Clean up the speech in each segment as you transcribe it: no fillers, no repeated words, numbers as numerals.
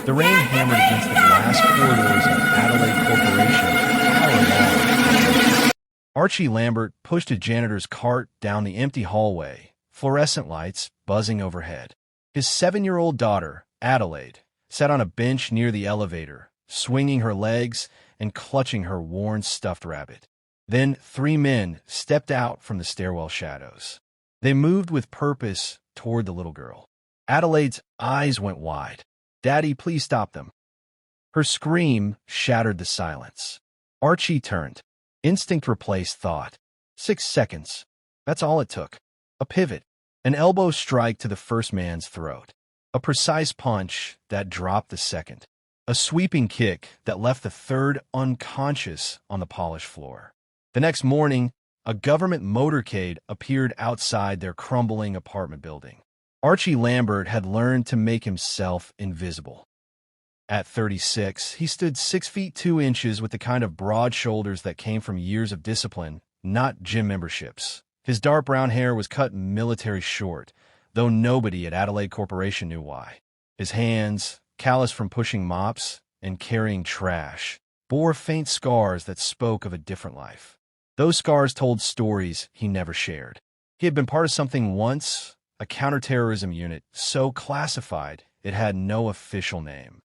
The rain hammered against the glass corridors of Adelaide Corporation for hours long. Archie Lambert pushed a janitor's cart down the empty hallway, fluorescent lights buzzing overhead. His 7-year-old daughter, Adelaide, sat on a bench near the elevator, swinging her legs and clutching her worn stuffed rabbit. Then 3 men stepped out from the stairwell shadows. They moved with purpose toward the little girl. Adelaide's eyes went wide. "Daddy, please stop them." Her scream shattered the silence. Archie turned. Instinct replaced thought. 6 seconds. That's all it took. A pivot. An elbow strike to the first man's throat. A precise punch that dropped the second. A sweeping kick that left the third unconscious on the polished floor. The next morning, a government motorcade appeared outside their crumbling apartment building. Archie Lambert had learned to make himself invisible. At 36, he stood 6 feet 2 inches with the kind of broad shoulders that came from years of discipline, not gym memberships. His dark brown hair was cut military short, though nobody at Adelaide Corporation knew why. His hands, calloused from pushing mops and carrying trash, bore faint scars that spoke of a different life. Those scars told stories he never shared. He had been part of something once, a counterterrorism unit, so classified it had no official name.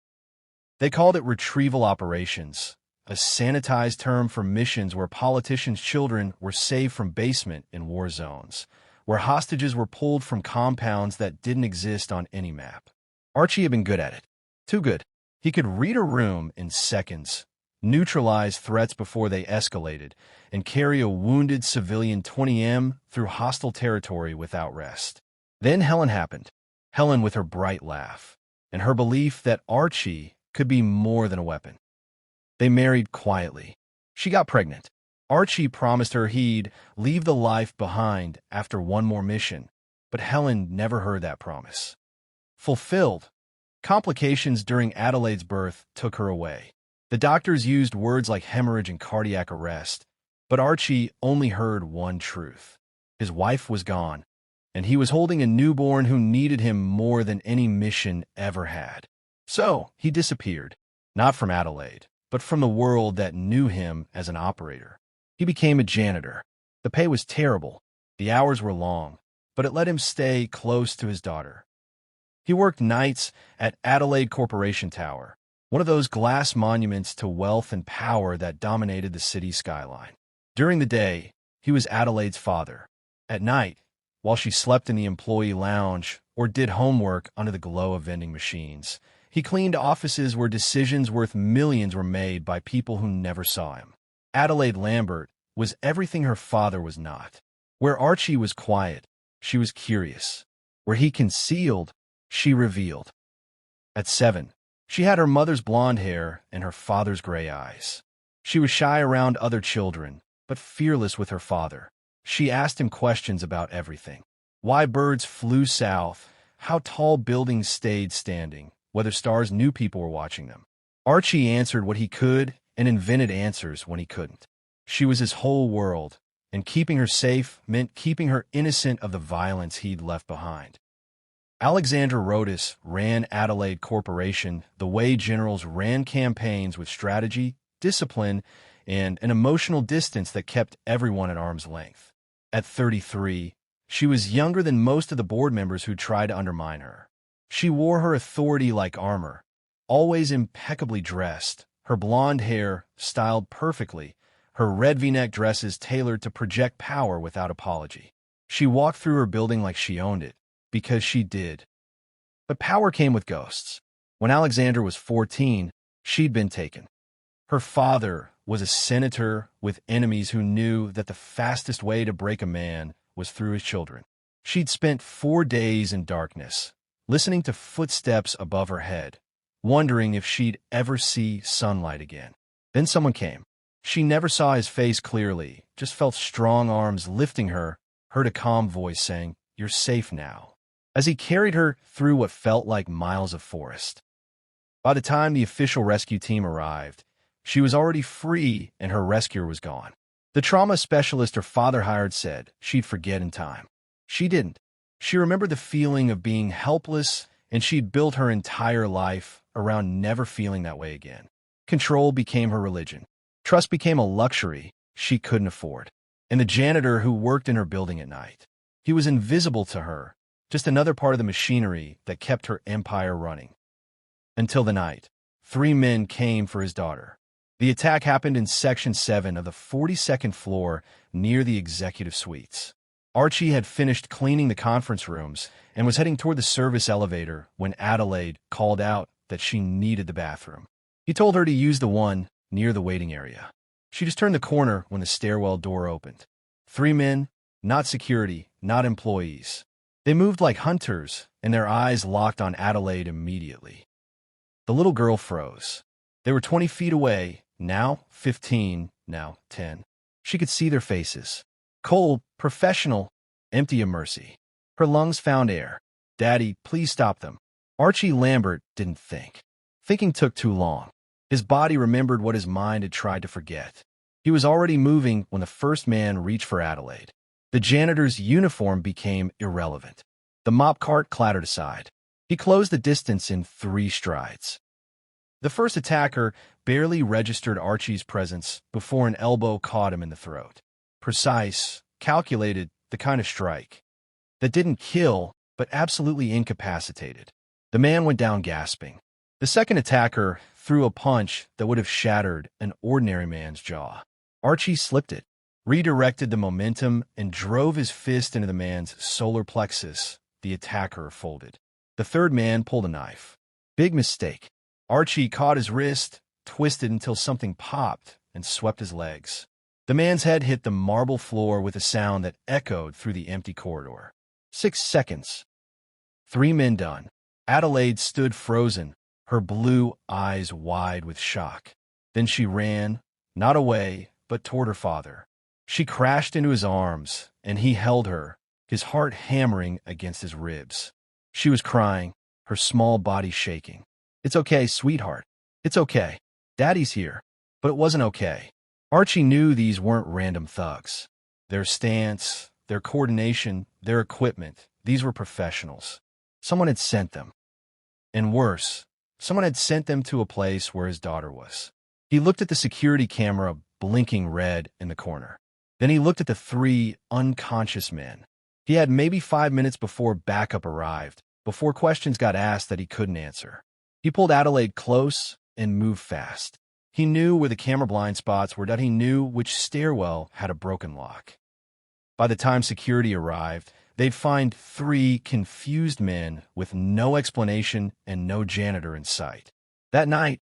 They called it retrieval operations, a sanitized term for missions where politicians' children were saved from basement in war zones, where hostages were pulled from compounds that didn't exist on any map. Archie had been good at it. Too good. He could read a room in seconds, neutralize threats before they escalated, and carry a wounded civilian 20M through hostile territory without rest. Then Helen happened. Helen with her bright laugh, and her belief that Archie could be more than a weapon. They married quietly. She got pregnant. Archie promised her he'd leave the life behind after one more mission, but Helen never heard that promise. Fulfilled, complications during Adelaide's birth took her away. The doctors used words like hemorrhage and cardiac arrest, but Archie only heard one truth. His wife was gone, and he was holding a newborn who needed him more than any mission ever had. So he disappeared, not from Adelaide, but from the world that knew him as an operator. He became a janitor. The pay was terrible. The hours were long, but it let him stay close to his daughter. He worked nights at Adelaide Corporation Tower, one of those glass monuments to wealth and power that dominated the city's skyline. During the day, he was Adelaide's father. At night, while she slept in the employee lounge or did homework under the glow of vending machines, he cleaned offices where decisions worth millions were made by people who never saw him. Adelaide Lambert was everything her father was not. Where Archie was quiet, she was curious. Where he concealed, she revealed. At 7, she had her mother's blonde hair and her father's gray eyes. She was shy around other children, but fearless with her father. She asked him questions about everything. Why birds flew south, how tall buildings stayed standing, whether stars knew people were watching them. Archie answered what he could and invented answers when he couldn't. She was his whole world, and keeping her safe meant keeping her innocent of the violence he'd left behind. Alexander Rodas ran Adelaide Corporation the way generals ran campaigns, with strategy, discipline, and an emotional distance that kept everyone at arm's length. At 33, she was younger than most of the board members who tried to undermine her. She wore her authority like armor, always impeccably dressed, her blonde hair styled perfectly, her red V-neck dresses tailored to project power without apology. She walked through her building like she owned it, because she did. But power came with ghosts. When Alexander was 14, she'd been taken. Her father was a senator with enemies who knew that the fastest way to break a man was through his children. She'd spent 4 days in darkness, listening to footsteps above her head, wondering if she'd ever see sunlight again. Then someone came. She never saw his face clearly, just felt strong arms lifting her, heard a calm voice saying, "You're safe now," as he carried her through what felt like miles of forest. By the time the official rescue team arrived, she was already free and her rescuer was gone. The trauma specialist her father hired said she'd forget in time. She didn't. She remembered the feeling of being helpless, and she'd built her entire life around never feeling that way again. Control became her religion. Trust became a luxury she couldn't afford. And the janitor who worked in her building at night, he was invisible to her, just another part of the machinery that kept her empire running. Until the night, 3 men came for his daughter. The attack happened in Section 7 of the 42nd floor near the executive suites. Archie had finished cleaning the conference rooms and was heading toward the service elevator when Adelaide called out that she needed the bathroom. He told her to use the one near the waiting area. She just turned the corner when the stairwell door opened. 3 men, not security, not employees. They moved like hunters, and their eyes locked on Adelaide immediately. The little girl froze. They were 20 feet away, now 15, now 10. She could see their faces. Cold, professional, empty of mercy. Her lungs found air. "Daddy, please stop them." Archie Lambert didn't think. Thinking took too long. His body remembered what his mind had tried to forget. He was already moving when the first man reached for Adelaide. The janitor's uniform became irrelevant. The mop cart clattered aside. He closed the distance in 3 strides. The first attacker barely registered Archie's presence before an elbow caught him in the throat. Precise, calculated, the kind of strike that didn't kill, but absolutely incapacitated. The man went down gasping. The second attacker threw a punch that would have shattered an ordinary man's jaw. Archie slipped it, redirected the momentum, and drove his fist into the man's solar plexus. The attacker folded. The third man pulled a knife. Big mistake. Archie caught his wrist, twisted until something popped, and swept his legs. The man's head hit the marble floor with a sound that echoed through the empty corridor. 6 seconds. 3 men done. Adelaide stood frozen, her blue eyes wide with shock. Then she ran, not away, but toward her father. She crashed into his arms, and he held her, his heart hammering against his ribs. She was crying, her small body shaking. "It's okay, sweetheart. It's okay. Daddy's here." But it wasn't okay. Archie knew these weren't random thugs. Their stance, their coordination, their equipment, these were professionals. Someone had sent them. And worse, someone had sent them to a place where his daughter was. He looked at the security camera blinking red in the corner. Then he looked at the 3 unconscious men. He had maybe 5 minutes before backup arrived, before questions got asked that he couldn't answer. He pulled Adelaide close and moved fast. He knew where the camera blind spots were, that he knew which stairwell had a broken lock. By the time security arrived, they'd find 3 confused men with no explanation and no janitor in sight. That night,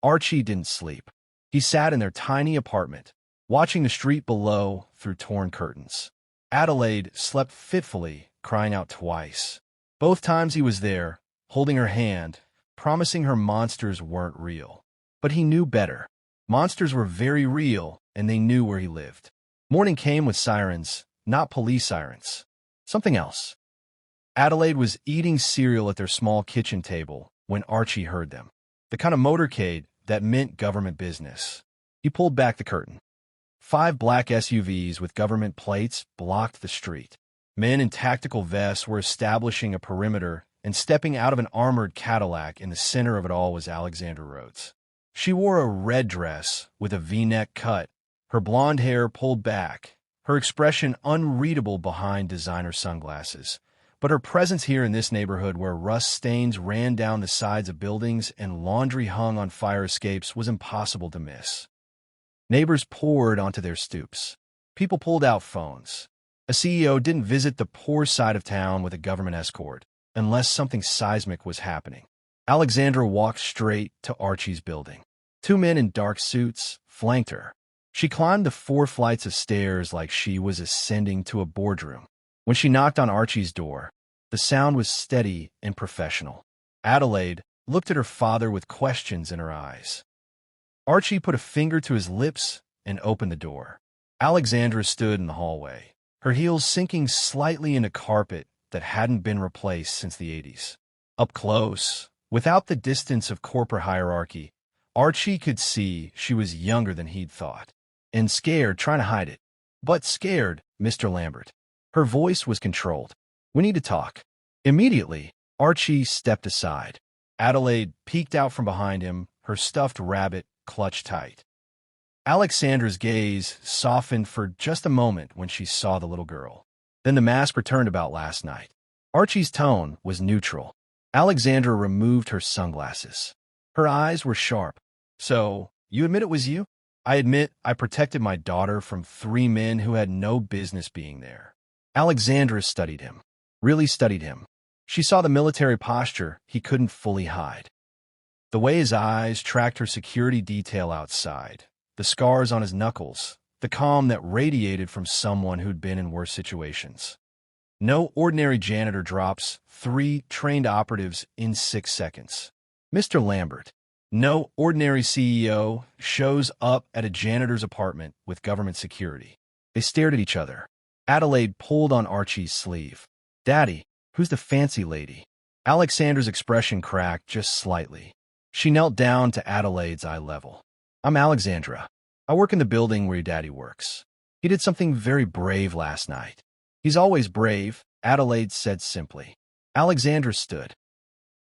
Archie didn't sleep. He sat in their tiny apartment, watching the street below through torn curtains. Adelaide slept fitfully, crying out twice. Both times he was there, holding her hand, promising her monsters weren't real. But he knew better. Monsters were very real, and they knew where he lived. Morning came with sirens, not police sirens. Something else. Adelaide was eating cereal at their small kitchen table when Archie heard them. The kind of motorcade that meant government business. He pulled back the curtain. 5 black SUVs with government plates blocked the street. Men in tactical vests were establishing a perimeter, and stepping out of an armored Cadillac in the center of it all was Alexandra Rhodes. She wore a red dress with a V-neck cut, her blonde hair pulled back, her expression unreadable behind designer sunglasses. But her presence here in this neighborhood where rust stains ran down the sides of buildings and laundry hung on fire escapes was impossible to miss. Neighbors poured onto their stoops. People pulled out phones. A CEO didn't visit the poor side of town with a government escort, unless something seismic was happening. Alexandra walked straight to Archie's building. 2 men in dark suits flanked her. She climbed the 4 flights of stairs like she was ascending to a boardroom. When she knocked on Archie's door, the sound was steady and professional. Adelaide looked at her father with questions in her eyes. Archie put a finger to his lips and opened the door. Alexandra stood in the hallway, her heels sinking slightly into carpet that hadn't been replaced since the 80s. Up close, without the distance of corporate hierarchy, Archie could see she was younger than he'd thought. And scared, trying to hide it. But scared, Mr. Lambert. Her voice was controlled. "We need to talk." Immediately, Archie stepped aside. Adelaide peeked out from behind him, her stuffed rabbit clutched tight. Alexandra's gaze softened for just a moment when she saw the little girl. Then the mask returned about last night. Archie's tone was neutral. Alexandra removed her sunglasses. Her eyes were sharp. "So, you admit it was you?" "I admit I protected my daughter from 3 men who had no business being there." Alexandra studied him. Really studied him. She saw the military posture he couldn't fully hide. The way his eyes tracked her security detail outside. The scars on his knuckles. The calm that radiated from someone who'd been in worse situations. No ordinary janitor drops 3 trained operatives in 6 seconds. Mr. Lambert. No ordinary CEO shows up at a janitor's apartment with government security. They stared at each other. Adelaide pulled on Archie's sleeve. "Daddy, who's the fancy lady?" Alexandra's expression cracked just slightly. She knelt down to Adelaide's eye level. "I'm Alexandra. I work in the building where your daddy works. He did something very brave last night." "He's always brave," Adelaide said simply. Alexandra stood.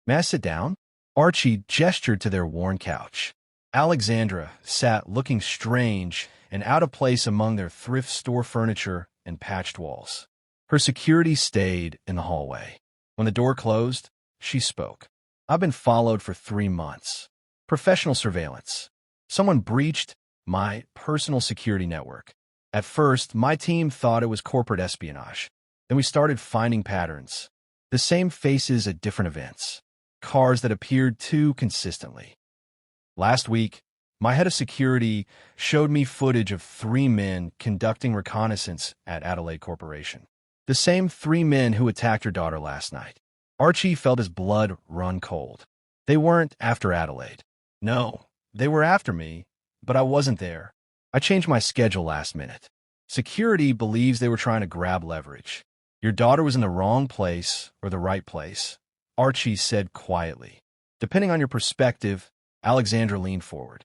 "May I sit down?" Archie gestured to their worn couch. Alexandra sat looking strange and out of place among their thrift store furniture and patched walls. Her security stayed in the hallway. When the door closed, she spoke. "I've been followed for 3 months. Professional surveillance. Someone breached my personal security network. At first, my team thought it was corporate espionage. Then we started finding patterns. The same faces at different events. Cars that appeared too consistently. Last week, my head of security showed me footage of 3 men conducting reconnaissance at Adelaide Corporation. The same 3 men who attacked your daughter last night." Archie felt his blood run cold. "They weren't after Adelaide." "No, they were after me, but I wasn't there. I changed my schedule last minute. Security believes they were trying to grab leverage. Your daughter was in the wrong place or the right place," Archie said quietly. "Depending on your perspective," Alexandra leaned forward.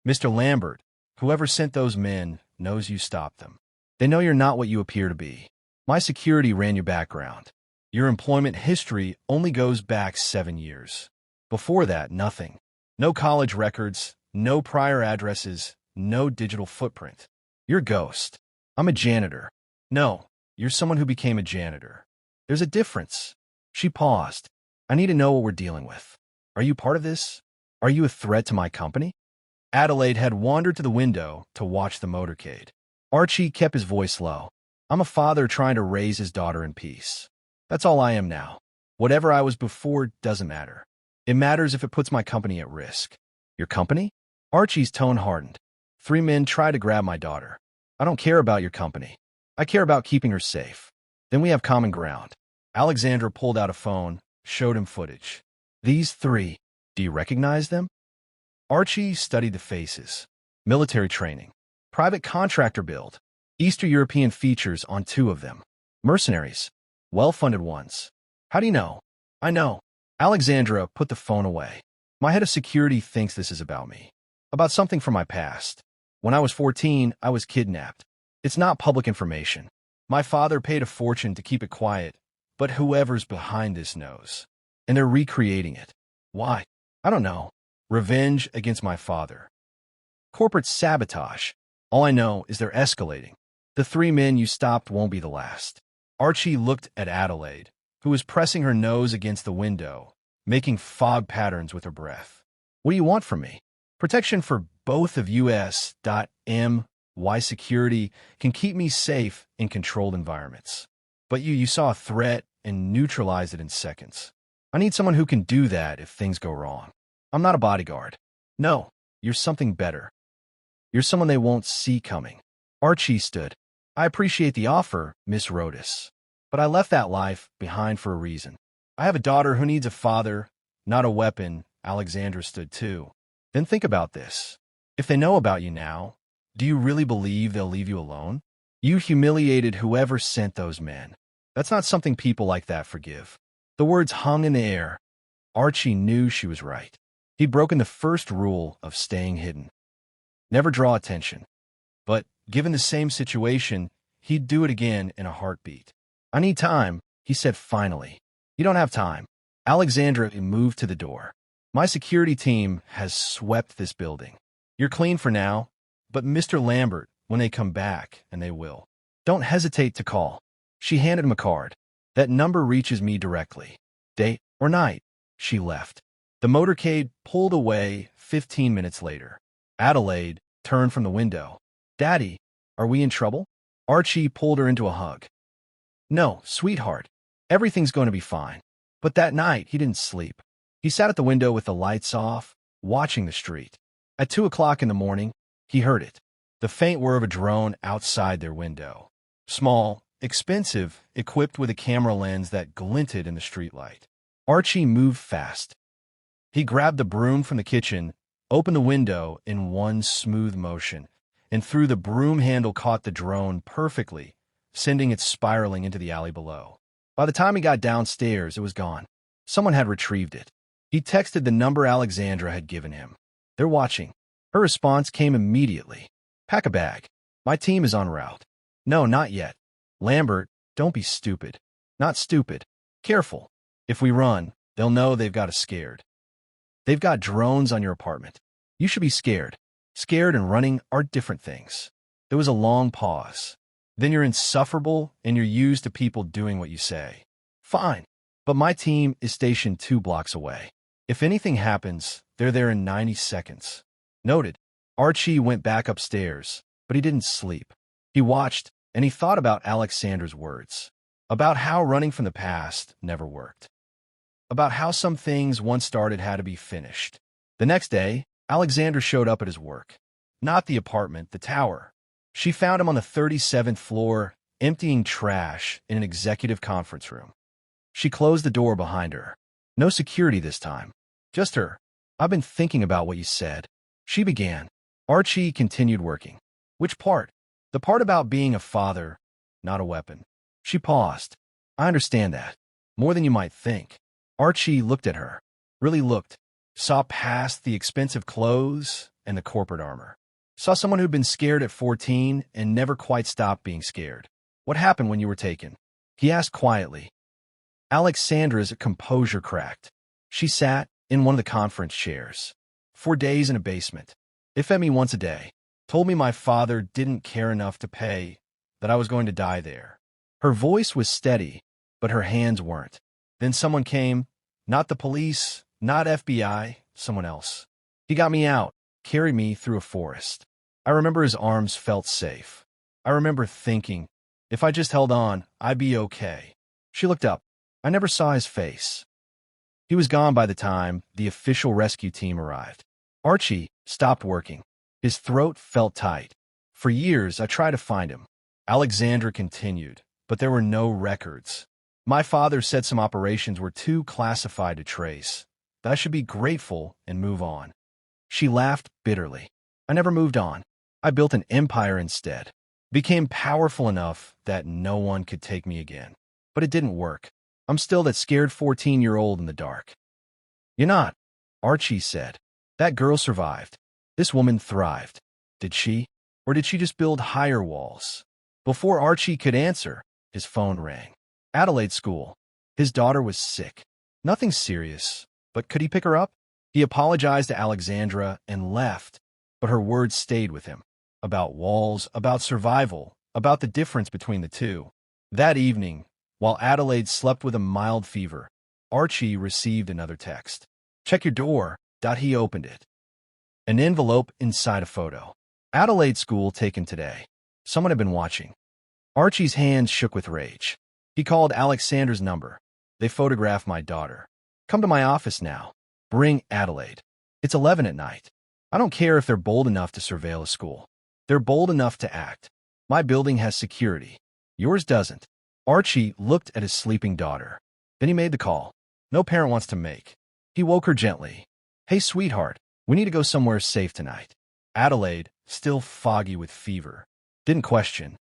"Mr. Lambert, whoever sent those men knows you stopped them. They know you're not what you appear to be. My security ran your background. Your employment history only goes back 7 years. Before that, nothing. No college records, no prior addresses, no digital footprint. You're a ghost. I'm a janitor. No, you're someone who became a janitor. There's a difference." She paused. "I need to know what we're dealing with. Are you part of this? Are you a threat to my company?" Adelaide had wandered to the window to watch the motorcade. Archie kept his voice low. "I'm a father trying to raise his daughter in peace. That's all I am now. Whatever I was before doesn't matter. It matters if it puts my company at risk." "Your company?" Archie's tone hardened. 3 men tried to grab my daughter. I don't care about your company. I care about keeping her safe. Then we have common ground." Alexandra pulled out a phone, showed him footage. "These 3, do you recognize them?" Archie studied the faces. Military training. Private contractor build. Eastern European features on 2 of them. Mercenaries. Well-funded ones. "How do you know?" "I know." Alexandra put the phone away. "My head of security thinks this is about me. About something from my past. When I was 14, I was kidnapped. It's not public information. My father paid a fortune to keep it quiet, but whoever's behind this knows. And they're recreating it. Why? I don't know. Revenge against my father. Corporate sabotage. All I know is they're escalating. The 3 men you stopped won't be the last." Archie looked at Adelaide, who was pressing her nose against the window, making fog patterns with her breath. "What do you want from me?" "Protection for both of US.M.Y security can keep me safe in controlled environments. But you saw a threat and neutralized it in seconds. I need someone who can do that if things go wrong. I'm not a bodyguard. No, you're something better. You're someone they won't see coming." Archie stood. "I appreciate the offer, Miss Rodas, but I left that life behind for a reason. I have a daughter who needs a father, not a weapon." Alexandra stood too. "Then think about this. If they know about you now, do you really believe they'll leave you alone? You humiliated whoever sent those men. That's not something people like that forgive." The words hung in the air. Archie knew she was right. He'd broken the first rule of staying hidden. Never draw attention. But, given the same situation, he'd do it again in a heartbeat. "I need time," he said finally. "You don't have time. Alexandra moved to the door. My security team has swept this building. You're clean for now, but Mr. Lambert, when they come back, and they will, don't hesitate to call. She handed him a card. That number reaches me directly. Day or night. She left. The motorcade pulled away 15 minutes later. Adelaide turned from the window. Daddy, are we in trouble? Archie pulled her into a hug. No, sweetheart. Everything's going to be fine. But that night, he didn't sleep. He sat at the window with the lights off, watching the street. At 2 o'clock in the morning, he heard it. The faint whir of a drone outside their window. Small, expensive, equipped with a camera lens that glinted in the streetlight. Archie moved fast. He grabbed the broom from the kitchen, opened the window in one smooth motion, and through the broom handle caught the drone perfectly, sending it spiraling into the alley below. By the time he got downstairs, it was gone. Someone had retrieved it. He texted the number Alexandra had given him. They're watching. Her response came immediately. Pack a bag. My team is en route. No, not yet. Lambert, don't be stupid. Not stupid. Careful. If we run, they'll know they've got us scared. They've got drones on your apartment. You should be scared. Scared and running are different things. There was a long pause. Then you're insufferable and you're used to people doing what you say. Fine. But my team is stationed 2 blocks away. If anything happens, they're there in 90 seconds. Noted. Archie went back upstairs, but he didn't sleep. He watched, and he thought about Alexandra's words. About how running from the past never worked. About how some things once started had to be finished. The next day, Alexandra showed up at his work. Not the apartment, the tower. She found him on the 37th floor, emptying trash in an executive conference room. She closed the door behind her. No security this time. Just her. I've been thinking about what you said. She began. Archie continued working. Which part? The part about being a father, not a weapon. She paused. I understand that. More than you might think. Archie looked at her. Really looked. Saw past the expensive clothes and the corporate armor. Saw someone who'd been scared at 14 and never quite stopped being scared. What happened when you were taken? He asked quietly. Alexandra's composure cracked. She sat in one of the conference chairs. 4 days in a basement. It fed me once a day. Told me my father didn't care enough to pay, that I was going to die there. Her voice was steady, but her hands weren't. Then someone came. Not the police, not FBI, someone else. He got me out, carried me through a forest. I remember his arms felt safe. I remember thinking, if I just held on, I'd be okay. She looked up. I never saw his face. He was gone by the time the official rescue team arrived. Archie stopped working. His throat felt tight. For years, I tried to find him. Alexandra continued, but there were no records. My father said some operations were too classified to trace, that I should be grateful and move on. She laughed bitterly. I never moved on. I built an empire instead. Became powerful enough that no one could take me again. But it didn't work. I'm still that scared 14-year-old in the dark. You're not, Archie said. That girl survived. This woman thrived. Did she? Or did she just build higher walls? Before Archie could answer, his phone rang. Adelaide School. His daughter was sick. Nothing serious, but could he pick her up? He apologized to Alexandra and left, but her words stayed with him. About walls, about survival, about the difference between the two. That evening, while Adelaide slept with a mild fever, Archie received another text. Check your door. He opened it. An envelope inside a photo. Adelaide School taken today. Someone had been watching. Archie's hands shook with rage. He called Alexandra's number. They photographed my daughter. Come to my office now. Bring Adelaide. It's 11 at night. I don't care if they're bold enough to surveil a school. They're bold enough to act. My building has security. Yours doesn't. Archie looked at his sleeping daughter. Then he made the call. No parent wants to make. He woke her gently. Hey, sweetheart, we need to go somewhere safe tonight. Adelaide, still foggy with fever, didn't question.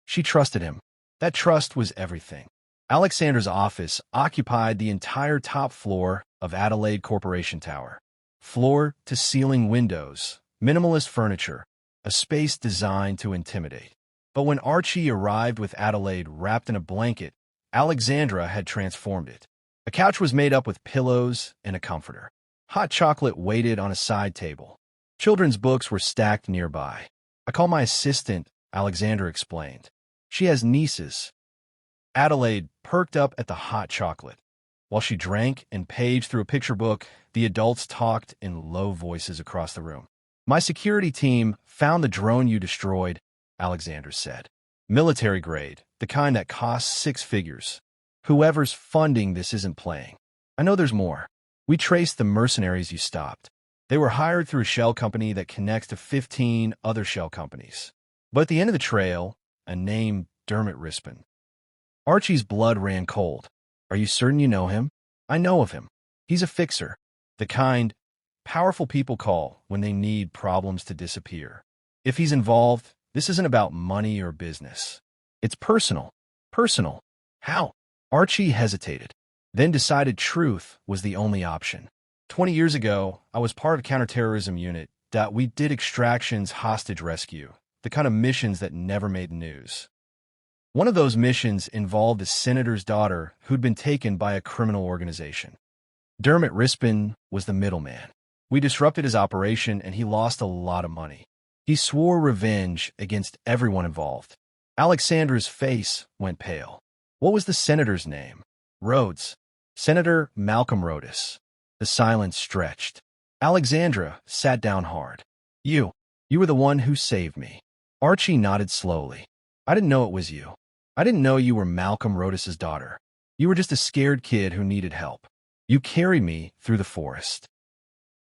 She trusted him. That trust was everything. Alexandra's office occupied the entire top floor of Adelaide Corporation Tower. Floor-to-ceiling windows, minimalist furniture, a space designed to intimidate. But when Archie arrived with Adelaide wrapped in a blanket, Alexandra had transformed it. A couch was made up with pillows and a comforter. Hot chocolate waited on a side table. Children's books were stacked nearby. I call my assistant, Alexandra explained. She has nieces. Adelaide perked up at the hot chocolate. While she drank and paged through a picture book, the adults talked in low voices across the room. My security team found the drone you destroyed, Alexandra said. Military grade, the kind that costs 6 figures. Whoever's funding this isn't playing. I know there's more. We traced the mercenaries you stopped. They were hired through a shell company that connects to 15 other shell companies. But at the end of the trail, a name, Dermot Rispin. Archie's blood ran cold. Are you certain you know him? I know of him. He's a fixer. The kind powerful people call when they need problems to disappear. If he's involved, this isn't about money or business. It's personal. Personal. How? Archie hesitated, then decided truth was the only option. 20 years ago, I was part of a counterterrorism unit that we did extractions, hostage rescue, the kind of missions that never made the news. One of those missions involved a senator's daughter who'd been taken by a criminal organization. Dermot Rispin was the middleman. We disrupted his operation and he lost a lot of money. He swore revenge against everyone involved. Alexandra's face went pale. What was the senator's name? Rhodes. Senator Malcolm Rhodes. The silence stretched. Alexandra sat down hard. You were the one who saved me. Archie nodded slowly. I didn't know it was you. I didn't know you were Malcolm Rhodes's daughter. You were just a scared kid who needed help. You carried me through the forest.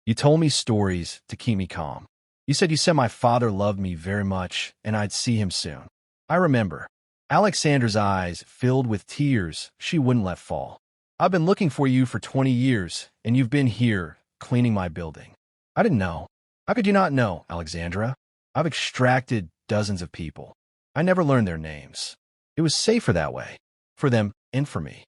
You told me stories to keep me calm. You said my father loved me very much and I'd see him soon. I remember. Alexandra's eyes filled with tears she wouldn't let fall. I've been looking for you for 20 years, and you've been here, cleaning my building. I didn't know. How could you not know, Alexandra? I've extracted dozens of people. I never learned their names. It was safer that way, for them and for me.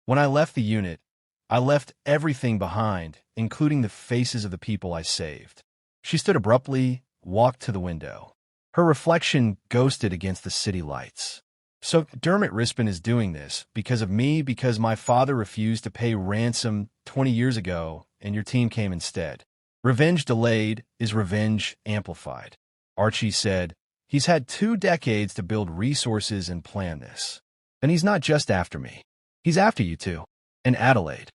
When I left the unit, I left everything behind, including the faces of the people I saved. She stood abruptly, walked to the window. Her reflection ghosted against the city lights. So Dermot Rispin is doing this because of me, because my father refused to pay ransom 20 years ago and your team came instead. Revenge delayed is revenge amplified. Archie said, he's had 2 decades to build resources and plan this. And he's not just after me. He's after you too. And Adelaide.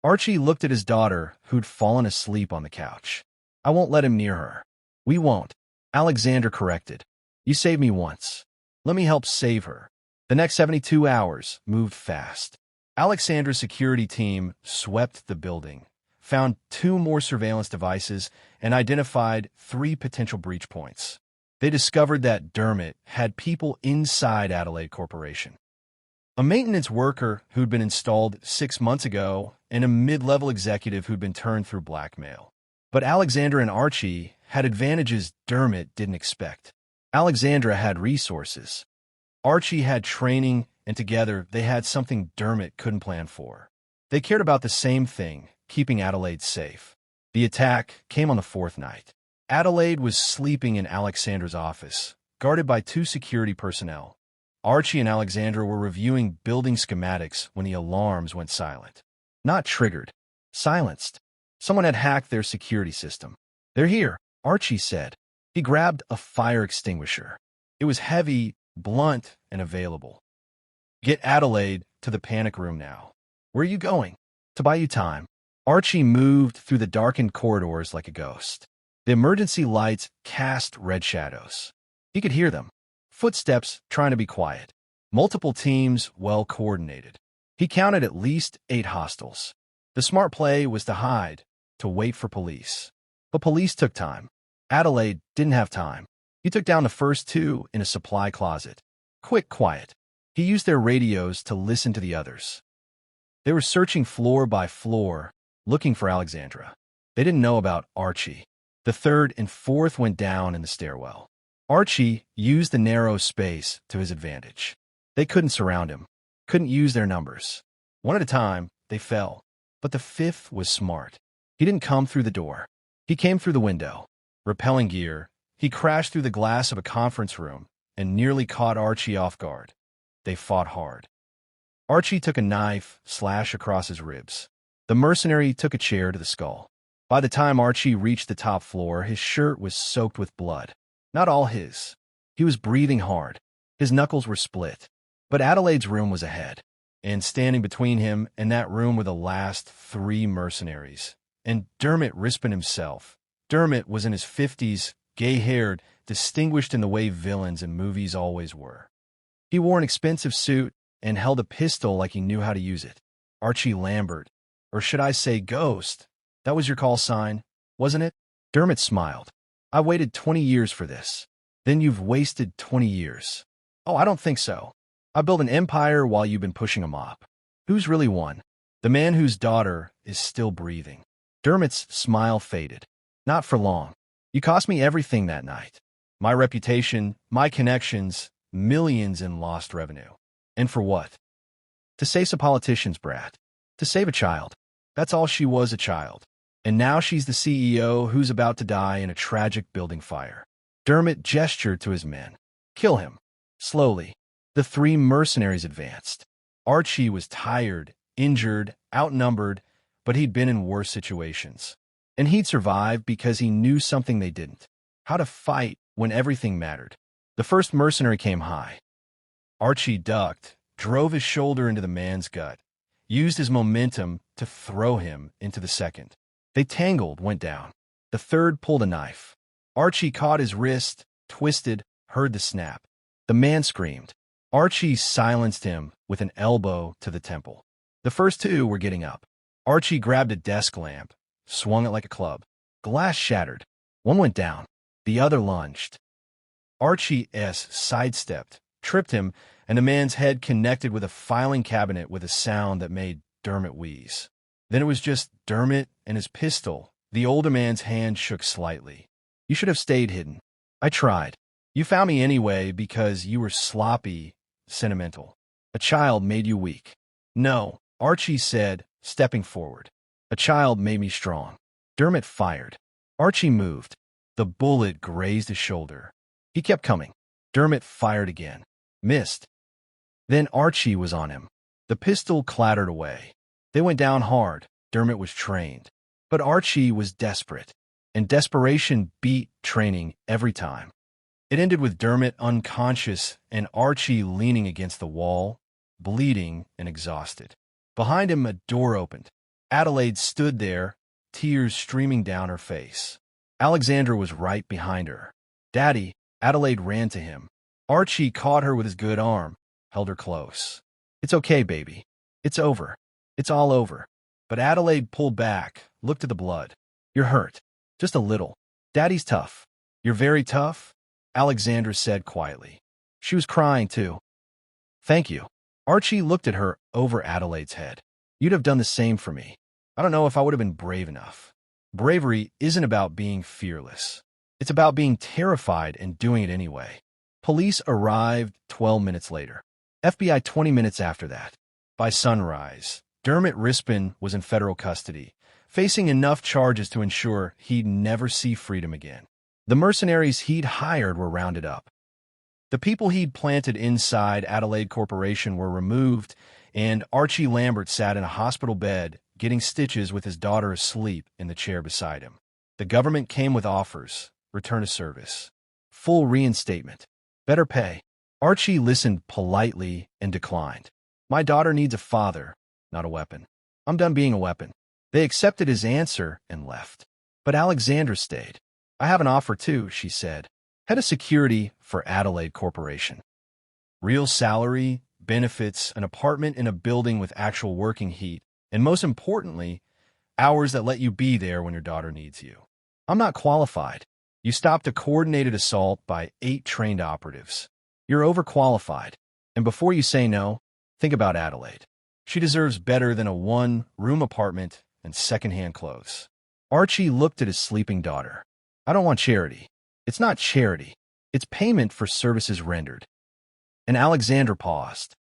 Archie looked at his daughter, who'd fallen asleep on the couch. I won't let him near her. We won't. Alexandra corrected. You saved me once. Let me help save her. The next 72 hours moved fast. Alexandra's security team swept the building, found 2 more surveillance devices, and identified 3 potential breach points. They discovered that Dermot had people inside Adelaide Corporation. A maintenance worker who'd been installed 6 months ago, and a mid-level executive who'd been turned through blackmail. But Alexandra and Archie had advantages Dermot didn't expect. Alexandra had resources. Archie had training, and together they had something Dermot couldn't plan for. They cared about the same thing, keeping Adelaide safe. The attack came on the 4th night. Adelaide was sleeping in Alexandra's office, guarded by 2 security personnel. Archie and Alexandra were reviewing building schematics when the alarms went silent. Not triggered. Silenced. Someone had hacked their security system. They're here, Archie said. He grabbed a fire extinguisher. It was heavy, blunt, and available. Get Adelaide to the panic room now. Where are you going? To buy you time. Archie moved through the darkened corridors like a ghost. The emergency lights cast red shadows. He could hear them. Footsteps trying to be quiet. Multiple teams well coordinated. He counted at least 8 hostiles. The smart play was to hide, to wait for police. But police took time. Adelaide didn't have time. He took down the first 2 in a supply closet. Quick, quiet. He used their radios to listen to the others. They were searching floor by floor, looking for Alexandra. They didn't know about Archie. The 3rd and 4th went down in the stairwell. Archie used the narrow space to his advantage. They couldn't surround him, couldn't use their numbers. One at a time, they fell. But the 5th was smart. He didn't come through the door. He came through the window. Repelling gear, he crashed through the glass of a conference room and nearly caught Archie off guard. They fought hard. Archie took a knife, slash across his ribs. The mercenary took a chair to the skull. By the time Archie reached the top floor, his shirt was soaked with blood. Not all his. He was breathing hard. His knuckles were split. But Adelaide's room was ahead. And standing between him and that room were the last 3 mercenaries. And Dermot Rispin himself. Dermot was in his 50s, gay-haired, distinguished in the way villains in movies always were. He wore an expensive suit and held a pistol like he knew how to use it. Archie Lambert, or should I say Ghost? That was your call sign, wasn't it? Dermot smiled. I waited 20 years for this. Then you've wasted 20 years. Oh, I don't think so. I built an empire while you've been pushing a mop. Who's really won? The man whose daughter is still breathing. Dermot's smile faded. Not for long. You cost me everything that night. My reputation, my connections, millions in lost revenue. And for what? To save a politician's brat. To save a child. That's all she was, a child. And now she's the CEO who's about to die in a tragic building fire. Dermot gestured to his men. Kill him. Slowly. The 3 mercenaries advanced. Archie was tired, injured, outnumbered, but he'd been in worse situations. And he'd survived because he knew something they didn't. How to fight when everything mattered. The first mercenary came high. Archie ducked, drove his shoulder into the man's gut, used his momentum to throw him into the second. They tangled, went down. The third pulled a knife. Archie caught his wrist, twisted, heard the snap. The man screamed. Archie silenced him with an elbow to the temple. The first 2 were getting up. Archie grabbed a desk lamp, swung it like a club. Glass shattered. One went down. The other lunged. Archie sidestepped, tripped him, and the man's head connected with a filing cabinet with a sound that made Dermot wheeze. Then it was just Dermot and his pistol. The older man's hand shook slightly. You should have stayed hidden. I tried. You found me anyway because you were sloppy, sentimental. A child made you weak. No, Archie said, stepping forward. A child made me strong. Dermot fired. Archie moved. The bullet grazed his shoulder. He kept coming. Dermot fired again. Missed. Then Archie was on him. The pistol clattered away. They went down hard. Dermot was trained. But Archie was desperate. And desperation beat training every time. It ended with Dermot unconscious and Archie leaning against the wall, bleeding and exhausted. Behind him, a door opened. Adelaide stood there, tears streaming down her face. Alexandra was right behind her. Daddy, Adelaide ran to him. Archie caught her with his good arm, held her close. It's okay, baby. It's over. It's all over. But Adelaide pulled back, looked at the blood. You're hurt. Just a little. Daddy's tough. You're very tough, Alexandra said quietly. She was crying, too. Thank you. Archie looked at her over Adelaide's head. You'd have done the same for me. I don't know if I would have been brave enough. Bravery isn't about being fearless. It's about being terrified and doing it anyway. Police arrived 12 minutes later. FBI 20 minutes after that. By sunrise, Dermot Rispin was in federal custody, facing enough charges to ensure he'd never see freedom again. The mercenaries he'd hired were rounded up. The people he'd planted inside Adelaide Corporation were removed, and Archie Lambert sat in a hospital bed, getting stitches with his daughter asleep in the chair beside him. The government came with offers: return to service, full reinstatement, better pay. Archie listened politely and declined. My daughter needs a father, not a weapon. I'm done being a weapon. They accepted his answer and left. But Alexandra stayed. I have an offer too, she said. Head of security for Adelaide Corporation. Real salary, benefits, an apartment in a building with actual working heat, and most importantly, hours that let you be there when your daughter needs you. I'm not qualified. You stopped a coordinated assault by 8 trained operatives. You're overqualified. And before you say no, think about Adelaide. She deserves better than a 1-room apartment and secondhand clothes. Archie looked at his sleeping daughter. I don't want charity. It's not charity. It's payment for services rendered. And Alexandra paused.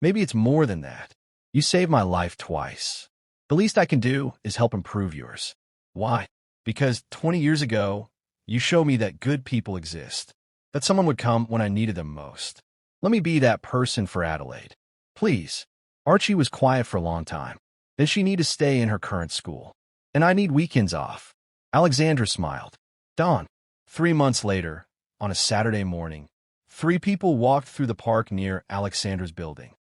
Maybe it's more than that. You saved my life twice. The least I can do is help improve yours. Why? Because 20 years ago, you showed me that good people exist, that someone would come when I needed them most. Let me be that person for Adelaide. Please. Archie was quiet for a long time. Then she need to stay in her current school. And I need weekends off. Alexandra smiled. Dawn. 3 months later, on a Saturday morning, 3 people walked through the park near Alexandra's building.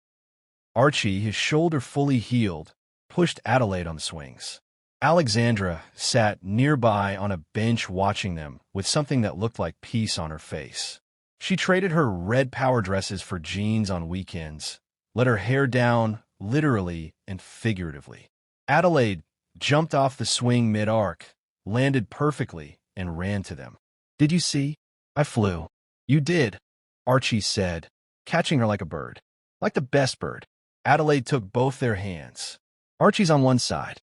Archie, his shoulder fully healed, pushed Adelaide on the swings. Alexandra sat nearby on a bench watching them with something that looked like peace on her face. She traded her red power dresses for jeans on weekends, let her hair down literally and figuratively. Adelaide jumped off the swing mid-arc, landed perfectly, and ran to them. Did you see? I flew. You did, Archie said, catching her like a bird. Like the best bird. Adelaide took both their hands. Archie's on one side.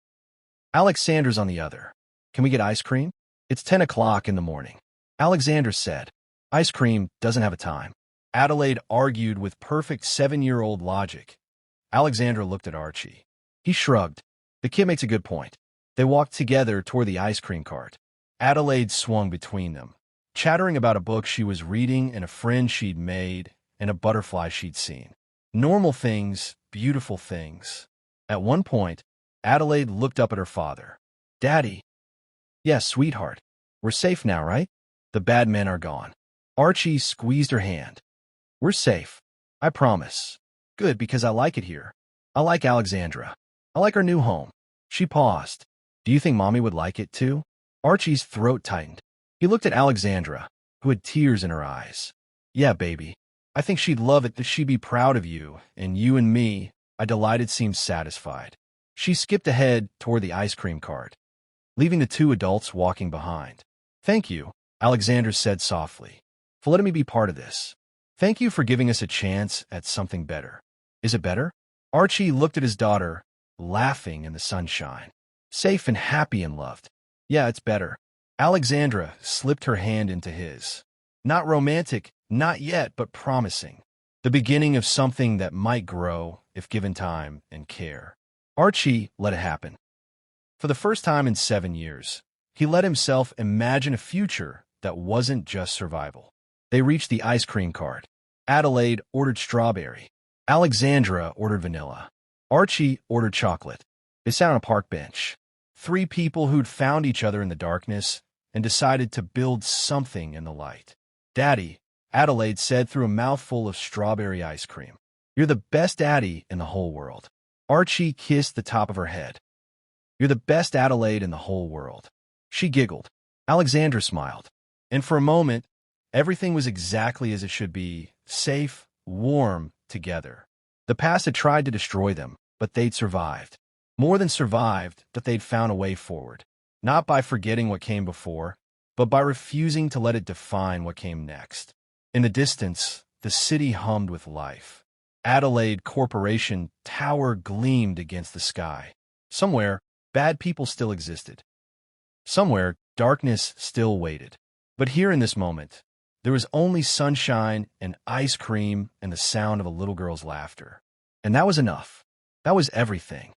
Alexandra's on the other. Can we get ice cream? It's 10 o'clock in the morning. Alexandra said. Ice cream doesn't have a time. Adelaide argued with perfect 7-year-old logic. Alexandra looked at Archie. He shrugged. The kid makes a good point. They walked together toward the ice cream cart. Adelaide swung between them, chattering about a book she was reading and a friend she'd made and a butterfly she'd seen. Normal things, beautiful things. At one point, Adelaide looked up at her father. Daddy. Yes, sweetheart. We're safe now, right? The bad men are gone. Archie squeezed her hand. We're safe. I promise. Good, because I like it here. I like Alexandra. I like our new home. She paused. Do you think Mommy would like it too? Archie's throat tightened. He looked at Alexandra, who had tears in her eyes. Yeah, baby. I think she'd love it, that she'd be proud of you, and you and me. I delighted seemed satisfied. She skipped ahead toward the ice cream cart, leaving the 2 adults walking behind. Thank you, Alexandra said softly, for letting me be part of this. Thank you for giving us a chance at something better. Is it better? Archie looked at his daughter, laughing in the sunshine. Safe and happy and loved. Yeah, it's better. Alexandra slipped her hand into his. Not romantic, not yet, but promising. The beginning of something that might grow if given time and care. Archie let it happen. For the first time in 7 years, he let himself imagine a future that wasn't just survival. They reached the ice cream cart. Adelaide ordered strawberry. Alexandra ordered vanilla. Archie ordered chocolate. They sat on a park bench. 3 people who'd found each other in the darkness and decided to build something in the light. Daddy, Adelaide said through a mouthful of strawberry ice cream. You're the best daddy in the whole world. Archie kissed the top of her head. You're the best Adelaide in the whole world. She giggled. Alexandra smiled. And for a moment, everything was exactly as it should be, safe, warm, together. The past had tried to destroy them, but they'd survived. More than survived, that they'd found a way forward. Not by forgetting what came before, but by refusing to let it define what came next. In the distance, the city hummed with life. Adelaide Corporation Tower gleamed against the sky. Somewhere, bad people still existed. Somewhere, darkness still waited. But here in this moment, there was only sunshine and ice cream and the sound of a little girl's laughter. And that was enough. That was everything.